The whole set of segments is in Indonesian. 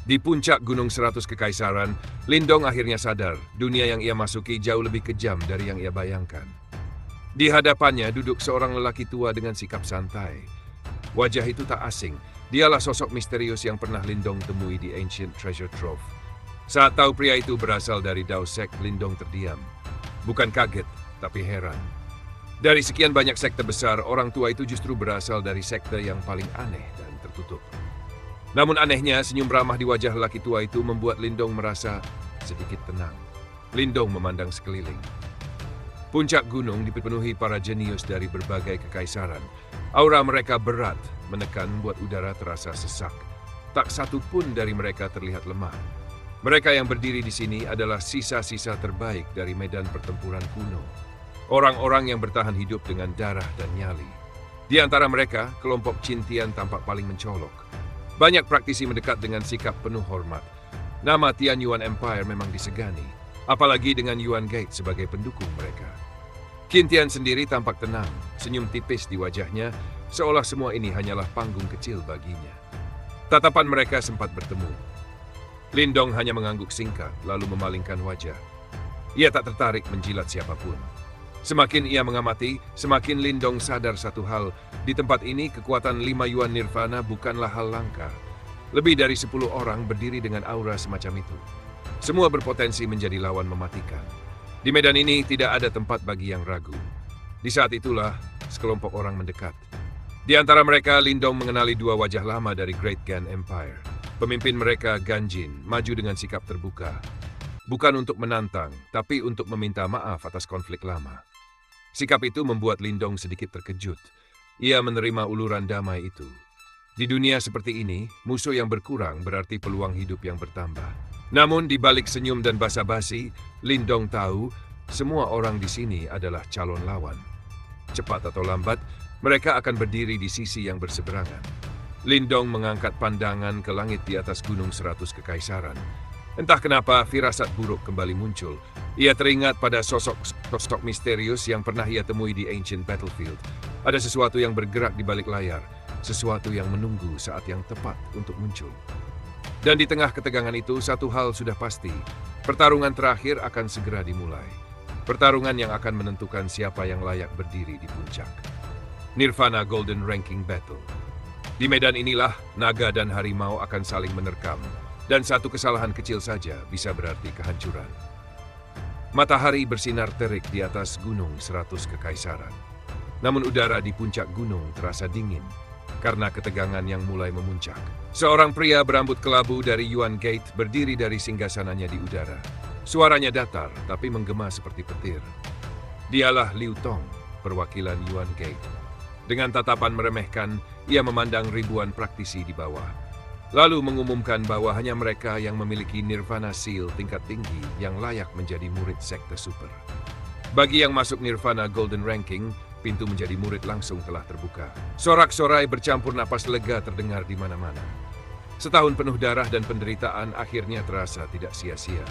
Di puncak Gunung 100 Kekaisaran, Lindong akhirnya sadar dunia yang ia masuki jauh lebih kejam dari yang ia bayangkan. Di hadapannya duduk seorang lelaki tua dengan sikap santai. Wajah itu tak asing, dialah sosok misterius yang pernah Lindong temui di Ancient Treasure Trove. Saat tahu pria itu berasal dari Dao Sect, Lindong terdiam. Bukan kaget, tapi heran. Dari sekian banyak sekte besar, orang tua itu justru berasal dari sekte yang paling aneh dan tertutup. Namun anehnya, senyum ramah di wajah lelaki tua itu membuat Lindong merasa sedikit tenang. Lindong memandang sekeliling. Puncak gunung dipenuhi para jenius dari berbagai kekaisaran. Aura mereka berat, menekan membuat udara terasa sesak. Tak satu pun dari mereka terlihat lemah. Mereka yang berdiri di sini adalah sisa-sisa terbaik dari medan pertempuran kuno. Orang-orang yang bertahan hidup dengan darah dan nyali. Di antara mereka, kelompok Qintian tampak paling mencolok. Banyak praktisi mendekat dengan sikap penuh hormat. Nama Tian Yuan Empire memang disegani, apalagi dengan Yuan Gate sebagai pendukung mereka. Qintian sendiri tampak tenang, senyum tipis di wajahnya, seolah semua ini hanyalah panggung kecil baginya. Tatapan mereka sempat bertemu. Lindong hanya mengangguk singkat, lalu memalingkan wajah. Ia tak tertarik menjilat siapapun. Semakin ia mengamati, semakin Lindong sadar satu hal. Di tempat ini, kekuatan 5 Yuan Nirvana bukanlah hal langka. Lebih dari 10 orang berdiri dengan aura semacam itu. Semua berpotensi menjadi lawan mematikan. Di medan ini tidak ada tempat bagi yang ragu. Di saat itulah, sekelompok orang mendekat. Di antara mereka, Lindong mengenali dua wajah lama dari Great Gan Empire. Pemimpin mereka, Ganjin, maju dengan sikap terbuka. Bukan untuk menantang, tapi untuk meminta maaf atas konflik lama. Sikap itu membuat Lindong sedikit terkejut. Ia menerima uluran damai itu. Di dunia seperti ini, musuh yang berkurang berarti peluang hidup yang bertambah. Namun di balik senyum dan basa-basi, Lindong tahu semua orang di sini adalah calon lawan. Cepat atau lambat, mereka akan berdiri di sisi yang berseberangan. Lindong mengangkat pandangan ke langit di atas Gunung 100 Kekaisaran. Entah kenapa firasat buruk kembali muncul. Ia teringat pada sosok misterius yang pernah ia temui di Ancient Battlefield. Ada sesuatu yang bergerak di balik layar, sesuatu yang menunggu saat yang tepat untuk muncul. Dan di tengah ketegangan itu, satu hal sudah pasti. Pertarungan terakhir akan segera dimulai. Pertarungan yang akan menentukan siapa yang layak berdiri di puncak. Nirvana Golden Ranking Battle. Di medan inilah, naga dan harimau akan saling menerkam. Dan satu kesalahan kecil saja bisa berarti kehancuran. Matahari bersinar terik di atas Gunung 100 Kekaisaran. Namun udara di puncak gunung terasa dingin karena ketegangan yang mulai memuncak. Seorang pria berambut kelabu dari Yuan Gate berdiri dari singgasananya di udara. Suaranya datar tapi menggema seperti petir. Dialah Liu Tong, perwakilan Yuan Gate. Dengan tatapan meremehkan, ia memandang ribuan praktisi di bawah. Lalu mengumumkan bahwa hanya mereka yang memiliki Nirvana Seal tingkat tinggi yang layak menjadi murid sekte super. Bagi yang masuk Nirvana Golden Ranking, pintu menjadi murid langsung telah terbuka. Sorak-sorai bercampur napas lega terdengar di mana-mana. Setahun penuh darah dan penderitaan akhirnya terasa tidak sia-sia.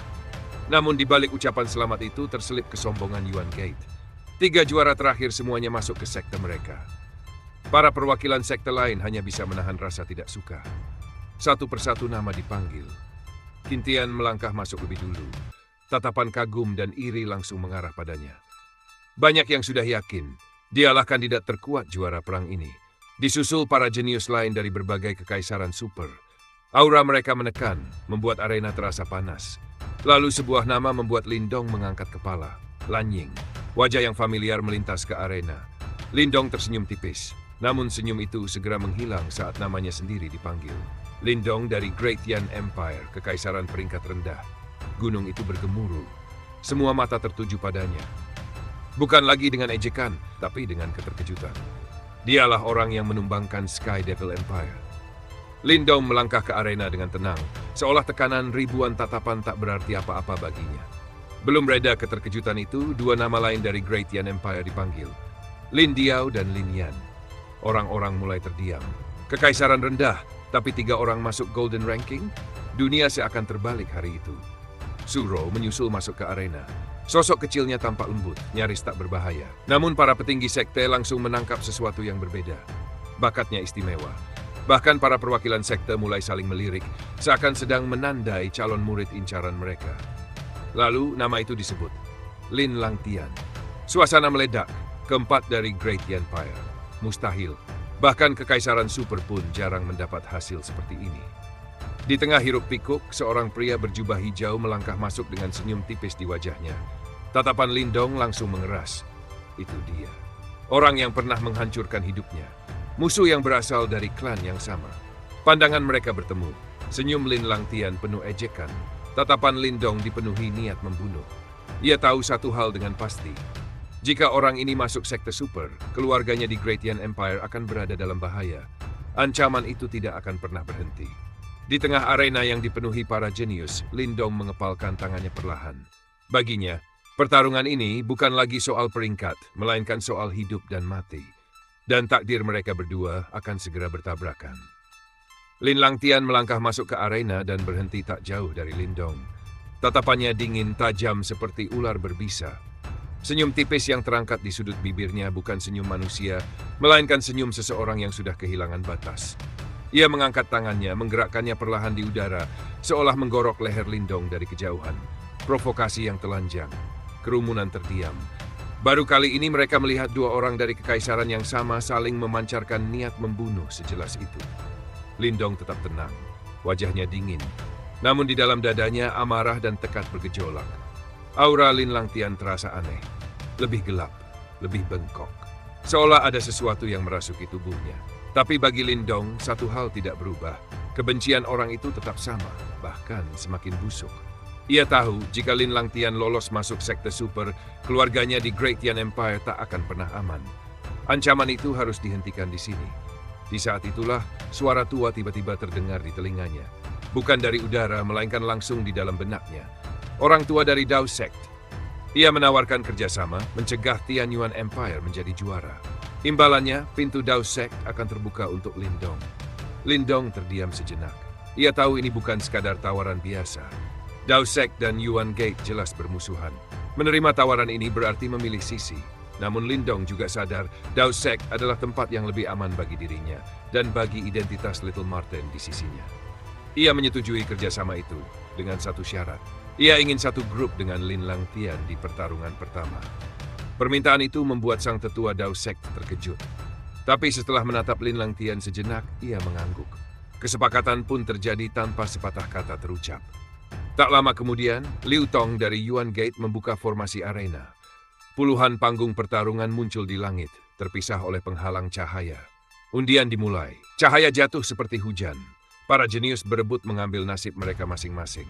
Namun di balik ucapan selamat itu terselip kesombongan Yuan Gate. 3 juara terakhir semuanya masuk ke sekte mereka. Para perwakilan sekte lain hanya bisa menahan rasa tidak suka. Satu persatu nama dipanggil. Qintian melangkah masuk lebih dulu. Tatapan kagum dan iri langsung mengarah padanya. Banyak yang sudah yakin, dialah kandidat terkuat juara perang ini. Disusul para jenius lain dari berbagai kekaisaran super. Aura mereka menekan, membuat arena terasa panas. Lalu sebuah nama membuat Lindong mengangkat kepala. Lanying, wajah yang familiar melintas ke arena. Lindong tersenyum tipis, namun senyum itu segera menghilang saat namanya sendiri dipanggil. Lindong dari Great Yan Empire, kekaisaran peringkat rendah. Gunung itu bergemuruh. Semua mata tertuju padanya. Bukan lagi dengan ejekan, tapi dengan keterkejutan. Dialah orang yang menumbangkan Sky Devil Empire. Lindong melangkah ke arena dengan tenang, seolah tekanan ribuan tatapan tak berarti apa-apa baginya. Belum reda keterkejutan itu, 2 nama lain dari Great Yan Empire dipanggil. Lin Diao dan Lin Yan. Orang-orang mulai terdiam. Kekaisaran rendah, tapi 3 orang masuk Golden Ranking, dunia seakan terbalik hari itu. Suro menyusul masuk ke arena. Sosok kecilnya tampak lembut, nyaris tak berbahaya. Namun para petinggi sekte langsung menangkap sesuatu yang berbeda. Bakatnya istimewa. Bahkan para perwakilan sekte mulai saling melirik, seakan sedang menandai calon murid incaran mereka. Lalu nama itu disebut, Lin Langtian. Suasana meledak, keempat dari Great Empire. Mustahil, bahkan kekaisaran super pun jarang mendapat hasil seperti ini. Di tengah hiruk pikuk, seorang pria berjubah hijau melangkah masuk dengan senyum tipis di wajahnya. Tatapan Lindong langsung mengeras. Itu dia. Orang yang pernah menghancurkan hidupnya. Musuh yang berasal dari klan yang sama. Pandangan mereka bertemu. Senyum Lin Langtian penuh ejekan. Tatapan Lindong dipenuhi niat membunuh. Ia tahu satu hal dengan pasti. Jika orang ini masuk sekte super, keluarganya di Great Empire akan berada dalam bahaya. Ancaman itu tidak akan pernah berhenti. Di tengah arena yang dipenuhi para jenius, Lindong mengepalkan tangannya perlahan. Baginya, pertarungan ini bukan lagi soal peringkat, melainkan soal hidup dan mati. Dan takdir mereka berdua akan segera bertabrakan. Lin Langtian melangkah masuk ke arena dan berhenti tak jauh dari Lindong. Tatapannya dingin tajam seperti ular berbisa. Senyum tipis yang terangkat di sudut bibirnya bukan senyum manusia, melainkan senyum seseorang yang sudah kehilangan batas. Ia mengangkat tangannya, menggerakkannya perlahan di udara, seolah menggorok leher Lindong dari kejauhan. Provokasi yang telanjang, kerumunan terdiam. Baru kali ini mereka melihat dua orang dari kekaisaran yang sama saling memancarkan niat membunuh sejelas itu. Lindong tetap tenang, wajahnya dingin. Namun di dalam dadanya amarah dan tekad bergejolak. Aura Lin Langtian terasa aneh, lebih gelap, lebih bengkok. Seolah ada sesuatu yang merasuki tubuhnya. Tapi bagi Lindong, satu hal tidak berubah. Kebencian orang itu tetap sama, bahkan semakin busuk. Ia tahu jika Lin Langtian lolos masuk sekte super, keluarganya di Great Empire tak akan pernah aman. Ancaman itu harus dihentikan di sini. Di saat itulah, suara tua tiba-tiba terdengar di telinganya. Bukan dari udara, melainkan langsung di dalam benaknya. Orang tua dari Dao Sect. Ia menawarkan kerjasama, mencegah Tianyuan Empire menjadi juara. Imbalannya, pintu Dao Sect akan terbuka untuk Lindong. Lindong terdiam sejenak. Ia tahu ini bukan sekadar tawaran biasa. Dao Sect dan Yuan Gate jelas bermusuhan. Menerima tawaran ini berarti memilih sisi. Namun Lindong juga sadar Dao Sect adalah tempat yang lebih aman bagi dirinya dan bagi identitas Little Marten di sisinya. Ia menyetujui kerjasama itu dengan satu syarat. Ia ingin satu grup dengan Lin Langtian di pertarungan pertama. Permintaan itu membuat sang tetua Dao Sect terkejut. Tapi setelah menatap Lin Langtian sejenak, ia mengangguk. Kesepakatan pun terjadi tanpa sepatah kata terucap. Tak lama kemudian, Liu Tong dari Yuan Gate membuka formasi arena. Puluhan panggung pertarungan muncul di langit, terpisah oleh penghalang cahaya. Undian dimulai. Cahaya jatuh seperti hujan. Para jenius berebut mengambil nasib mereka masing-masing.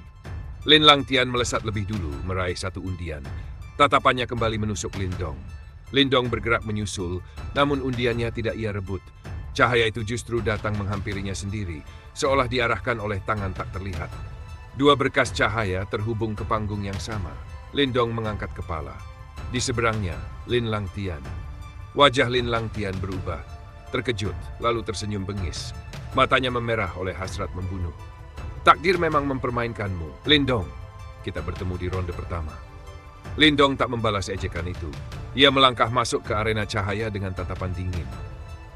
Lin Langtian melesat lebih dulu, meraih satu undian. Tatapannya kembali menusuk Lindong. Lindong bergerak menyusul, namun undiannya tidak ia rebut. Cahaya itu justru datang menghampirinya sendiri, seolah diarahkan oleh tangan tak terlihat. Dua berkas cahaya terhubung ke panggung yang sama. Lindong mengangkat kepala. Di seberangnya, Lin Langtian. Wajah Lin Langtian berubah. Terkejut, lalu tersenyum bengis. Matanya memerah oleh hasrat membunuh. Takdir memang mempermainkanmu, Lindong. Kita bertemu di ronde pertama. Lindong tak membalas ejekan itu. Ia melangkah masuk ke arena cahaya dengan tatapan dingin.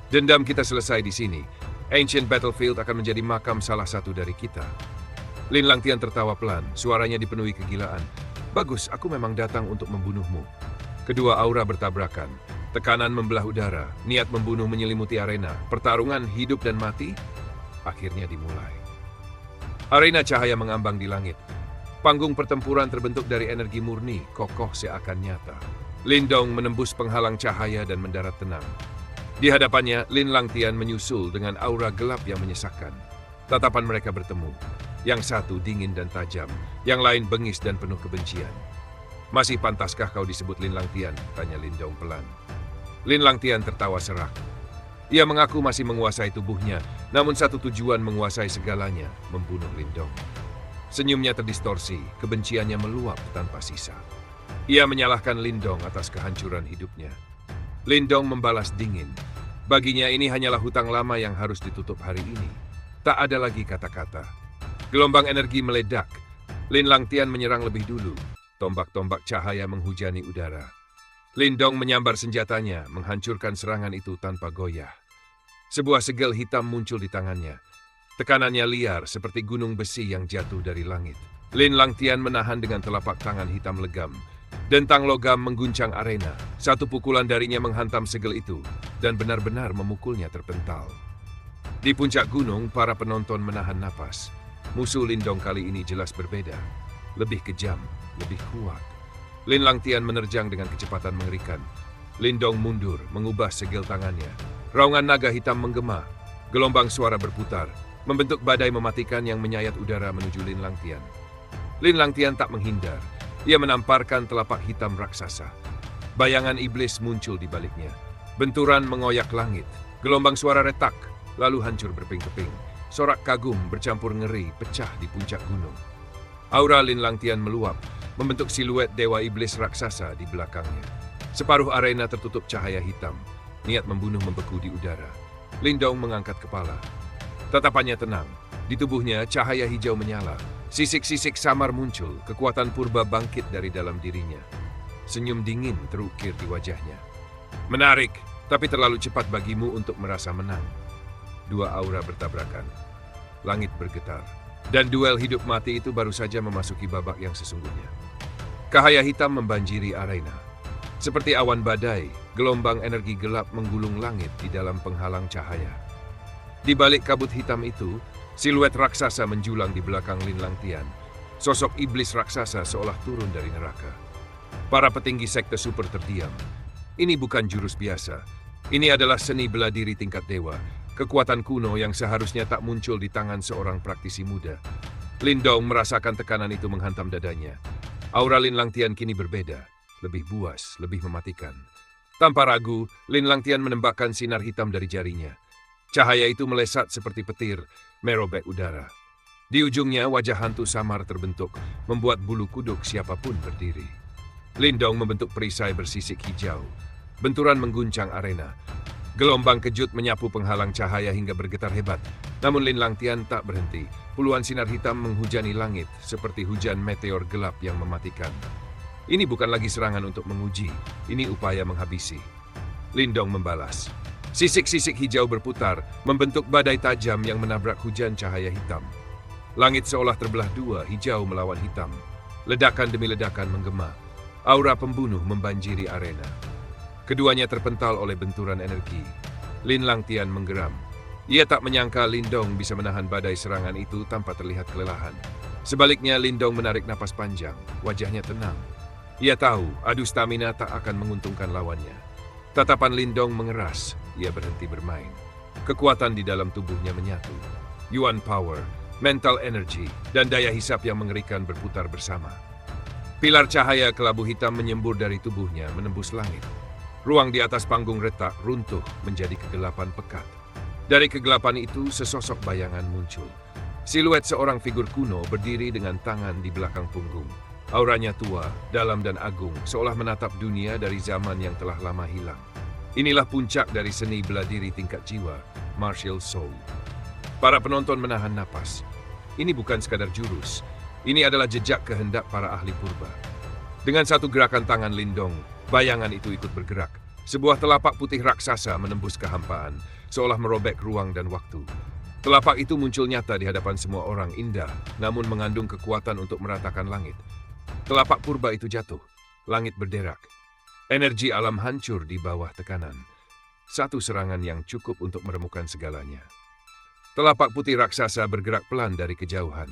Dendam kita selesai di sini. Ancient Battlefield akan menjadi makam salah satu dari kita. Lin Langtian tertawa pelan, suaranya dipenuhi kegilaan. Bagus, aku memang datang untuk membunuhmu. Kedua aura bertabrakan. Tekanan membelah udara, niat membunuh menyelimuti arena. Pertarungan hidup dan mati akhirnya dimulai. Arena cahaya mengambang di langit. Panggung pertempuran terbentuk dari energi murni, kokoh seakan nyata. Lindong menembus penghalang cahaya dan mendarat tenang. Di hadapannya, Lin Langtian menyusul dengan aura gelap yang menyesakkan. Tatapan mereka bertemu. Yang satu dingin dan tajam, yang lain bengis dan penuh kebencian. Masih pantaskah kau disebut Lin Langtian? Tanya Lindong pelan. Lin Langtian tertawa serak. Ia mengaku masih menguasai tubuhnya, namun satu tujuan menguasai segalanya, membunuh Lindong. Senyumnya terdistorsi, kebenciannya meluap tanpa sisa. Ia menyalahkan Lindong atas kehancuran hidupnya. Lindong membalas dingin. Baginya ini hanyalah hutang lama yang harus ditutup hari ini. Tak ada lagi kata-kata. Gelombang energi meledak. Lin Langtian menyerang lebih dulu. Tombak-tombak cahaya menghujani udara. Lindong menyambar senjatanya, menghancurkan serangan itu tanpa goyah. Sebuah segel hitam muncul di tangannya. Tekanannya liar seperti gunung besi yang jatuh dari langit. Lin Langtian menahan dengan telapak tangan hitam legam. Dentang logam mengguncang arena. Satu pukulan darinya menghantam segel itu dan benar-benar memukulnya terpental. Di puncak gunung, para penonton menahan napas. Musuh Lindong kali ini jelas berbeda. Lebih kejam, lebih kuat. Lin Langtian menerjang dengan kecepatan mengerikan. Lindong mundur, mengubah segel tangannya. Raungan naga hitam menggema. Gelombang suara berputar, membentuk badai mematikan yang menyayat udara menuju Lin Langtian. Lin Langtian tak menghindar. Ia menamparkan telapak hitam raksasa. Bayangan iblis muncul di baliknya. Benturan mengoyak langit. Gelombang suara retak, lalu hancur berping-keping. Sorak kagum bercampur ngeri pecah di puncak gunung. Aura Lin Langtian meluap, membentuk siluet dewa iblis raksasa di belakangnya. Separuh arena tertutup cahaya hitam. Niat membunuh membeku di udara. Lindong mengangkat kepala. Tatapannya tenang. Di tubuhnya cahaya hijau menyala. Sisik-sisik samar muncul. Kekuatan purba bangkit dari dalam dirinya. Senyum dingin terukir di wajahnya. Menarik, tapi terlalu cepat bagimu untuk merasa menang. Dua aura bertabrakan. Langit bergetar. Dan duel hidup mati itu baru saja memasuki babak yang sesungguhnya. Cahaya hitam membanjiri arena. Seperti awan badai, gelombang energi gelap menggulung langit di dalam penghalang cahaya. Di balik kabut hitam itu, siluet raksasa menjulang di belakang Lin Langtian. Sosok iblis raksasa seolah turun dari neraka. Para petinggi sekte super terdiam. Ini bukan jurus biasa. Ini adalah seni bela diri tingkat dewa. Kekuatan kuno yang seharusnya tak muncul di tangan seorang praktisi muda. Lindong merasakan tekanan itu menghantam dadanya. Aura Lin Langtian kini berbeda. Lebih buas, lebih mematikan. Tanpa ragu, Lin Langtian menembakkan sinar hitam dari jarinya. Cahaya itu melesat seperti petir, merobek udara. Di ujungnya, wajah hantu samar terbentuk, membuat bulu kuduk siapapun berdiri. Lindong membentuk perisai bersisik hijau. Benturan mengguncang arena. Gelombang kejut menyapu penghalang cahaya hingga bergetar hebat. Namun Lin Langtian tak berhenti. Puluhan sinar hitam menghujani langit, seperti hujan meteor gelap yang mematikan. Ini bukan lagi serangan untuk menguji, ini upaya menghabisi. Lindong membalas. Sisik-sisik hijau berputar, membentuk badai tajam yang menabrak hujan cahaya hitam. Langit seolah terbelah dua, hijau melawan hitam. Ledakan demi ledakan menggema. Aura pembunuh membanjiri arena. Keduanya terpental oleh benturan energi. Lin Langtian menggeram. Ia tak menyangka Lindong bisa menahan badai serangan itu tanpa terlihat kelelahan. Sebaliknya, Lindong menarik napas panjang, wajahnya tenang. Ia tahu adu stamina tak akan menguntungkan lawannya. Tatapan Lindong mengeras, ia berhenti bermain. Kekuatan di dalam tubuhnya menyatu. Yuan power, mental energy, dan daya hisap yang mengerikan berputar bersama. Pilar cahaya kelabu hitam menyembur dari tubuhnya menembus langit. Ruang di atas panggung retak runtuh menjadi kegelapan pekat. Dari kegelapan itu sesosok bayangan muncul. Siluet seorang figur kuno berdiri dengan tangan di belakang punggung. Auranya tua, dalam dan agung, seolah menatap dunia dari zaman yang telah lama hilang. Inilah puncak dari seni bela diri tingkat jiwa, martial soul. Para penonton menahan napas. Ini bukan sekadar jurus. Ini adalah jejak kehendak para ahli purba. Dengan satu gerakan tangan Lindong, bayangan itu ikut bergerak. Sebuah telapak putih raksasa menembus kehampaan, seolah merobek ruang dan waktu. Telapak itu muncul nyata di hadapan semua orang, indah, namun mengandung kekuatan untuk meratakan langit. Telapak purba itu jatuh, langit berderak. Energi alam hancur di bawah tekanan. Satu serangan yang cukup untuk meremukkan segalanya. Telapak putih raksasa bergerak pelan dari kejauhan.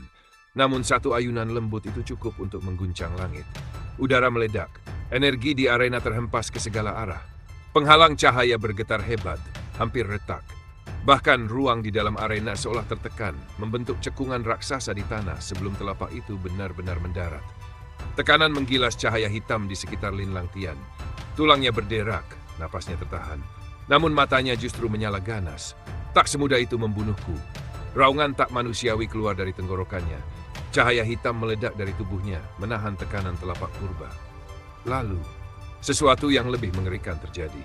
Namun satu ayunan lembut itu cukup untuk mengguncang langit. Udara meledak, energi di arena terhempas ke segala arah. Penghalang cahaya bergetar hebat, hampir retak. Bahkan ruang di dalam arena seolah tertekan, membentuk cekungan raksasa di tanah sebelum telapak itu benar-benar mendarat. Tekanan menggilas cahaya hitam di sekitar Lin Langtian. Tulangnya berderak, napasnya tertahan. Namun matanya justru menyala ganas. Tak semudah itu membunuhku. Raungan tak manusiawi keluar dari tenggorokannya. Cahaya hitam meledak dari tubuhnya, menahan tekanan telapak purba. Lalu, sesuatu yang lebih mengerikan terjadi.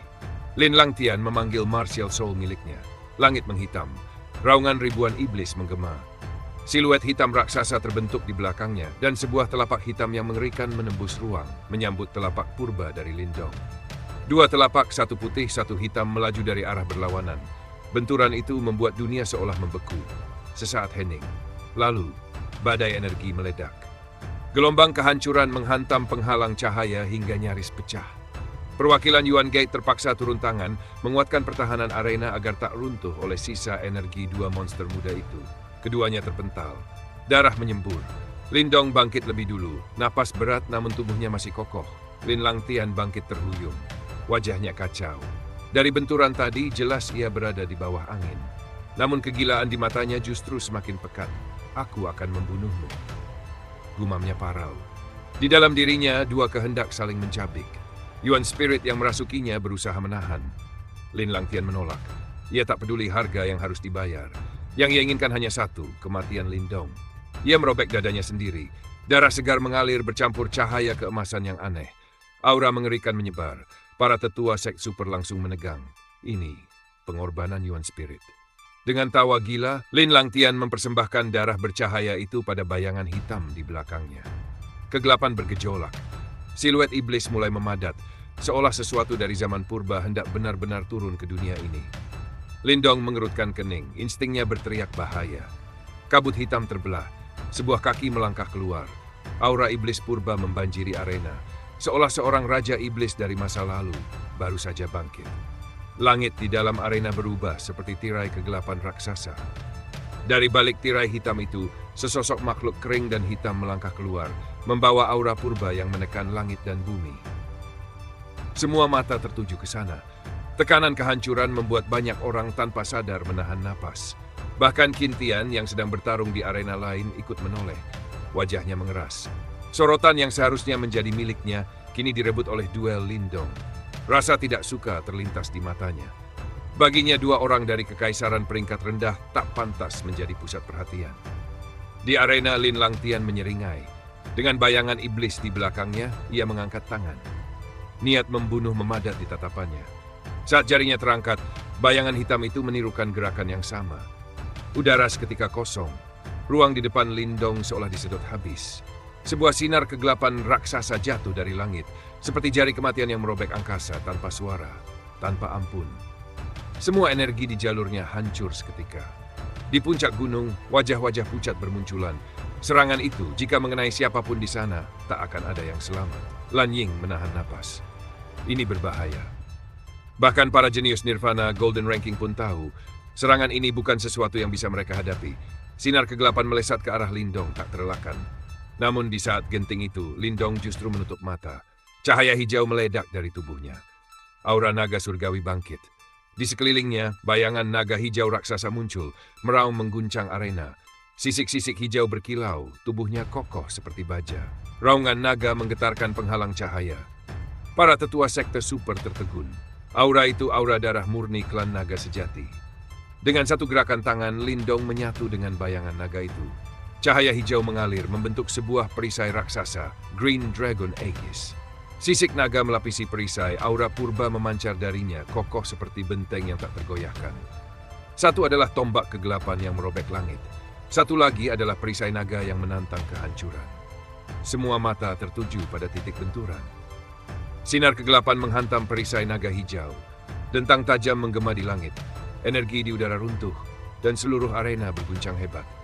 Lin Langtian memanggil martial soul miliknya. Langit menghitam. Raungan ribuan iblis menggema. Siluet hitam raksasa terbentuk di belakangnya, dan sebuah telapak hitam yang mengerikan menembus ruang, menyambut telapak purba dari Lindong. Dua telapak, satu putih, satu hitam, melaju dari arah berlawanan. Benturan itu membuat dunia seolah membeku. Sesaat hening. Lalu, badai energi meledak. Gelombang kehancuran menghantam penghalang cahaya hingga nyaris pecah. Perwakilan Yuan Gate terpaksa turun tangan, menguatkan pertahanan arena agar tak runtuh oleh sisa energi dua monster muda itu. Keduanya terpental. Darah menyembur. Lindong bangkit lebih dulu. Napas berat namun tubuhnya masih kokoh. Lin Langtian bangkit terhuyung. Wajahnya kacau. Dari benturan tadi, jelas ia berada di bawah angin. Namun kegilaan di matanya justru semakin pekat. Aku akan membunuhmu. Gumamnya parau. Di dalam dirinya, dua kehendak saling mencabik. Yuan Spirit yang merasukinya berusaha menahan. Lin Langtian menolak. Ia tak peduli harga yang harus dibayar. Yang ia inginkan hanya satu, kematian Lindong. Ia merobek dadanya sendiri. Darah segar mengalir bercampur cahaya keemasan yang aneh. Aura mengerikan menyebar. Para tetua sek super langsung menegang. Ini pengorbanan Yuan Spirit. Dengan tawa gila, Lin Langtian mempersembahkan darah bercahaya itu pada bayangan hitam di belakangnya. Kegelapan bergejolak. Siluet iblis mulai memadat, seolah sesuatu dari zaman purba hendak benar-benar turun ke dunia ini. Lindong mengerutkan kening, instingnya berteriak bahaya. Kabut hitam terbelah, sebuah kaki melangkah keluar. Aura iblis purba membanjiri arena, seolah seorang raja iblis dari masa lalu baru saja bangkit. Langit di dalam arena berubah seperti tirai kegelapan raksasa. Dari balik tirai hitam itu, sesosok makhluk kering dan hitam melangkah keluar, membawa aura purba yang menekan langit dan bumi. Semua mata tertuju ke sana. Tekanan kehancuran membuat banyak orang tanpa sadar menahan napas. Bahkan Qin Tian yang sedang bertarung di arena lain ikut menoleh. Wajahnya mengeras. Sorotan yang seharusnya menjadi miliknya kini direbut oleh duel Lindong. Rasa tidak suka terlintas di matanya. Baginya dua orang dari kekaisaran peringkat rendah tak pantas menjadi pusat perhatian. Di arena Lin Langtian menyeringai. Dengan bayangan iblis di belakangnya, ia mengangkat tangan. Niat membunuh memadat di tatapannya. Saat jarinya terangkat, bayangan hitam itu menirukan gerakan yang sama. Udara seketika kosong. Ruang di depan Lindong seolah disedot habis. Sebuah sinar kegelapan raksasa jatuh dari langit, seperti jari kematian yang merobek angkasa tanpa suara, tanpa ampun. Semua energi di jalurnya hancur seketika. Di puncak gunung, wajah-wajah pucat bermunculan. Serangan itu, jika mengenai siapapun di sana, tak akan ada yang selamat. Lan Ying menahan napas. Ini berbahaya. Bahkan para jenius Nirvana Golden Ranking pun tahu, serangan ini bukan sesuatu yang bisa mereka hadapi. Sinar kegelapan melesat ke arah Lindong tak terelakkan. Namun di saat genting itu, Lindong justru menutup mata. Cahaya hijau meledak dari tubuhnya. Aura naga surgawi bangkit. Di sekelilingnya, bayangan naga hijau raksasa muncul, meraung mengguncang arena. Sisik-sisik hijau berkilau, tubuhnya kokoh seperti baja. Raungan naga menggetarkan penghalang cahaya. Para tetua sekte super tertegun. Aura itu aura darah murni klan naga sejati. Dengan satu gerakan tangan, Lindong menyatu dengan bayangan naga itu. Cahaya hijau mengalir membentuk sebuah perisai raksasa, Green Dragon Aegis. Sisik naga melapisi perisai, aura purba memancar darinya, kokoh seperti benteng yang tak tergoyahkan. Satu adalah tombak kegelapan yang merobek langit. Satu lagi adalah perisai naga yang menantang kehancuran. Semua mata tertuju pada titik benturan. Sinar kegelapan menghantam perisai naga hijau. Dentang tajam menggema di langit. Energi di udara runtuh, dan seluruh arena berguncang hebat.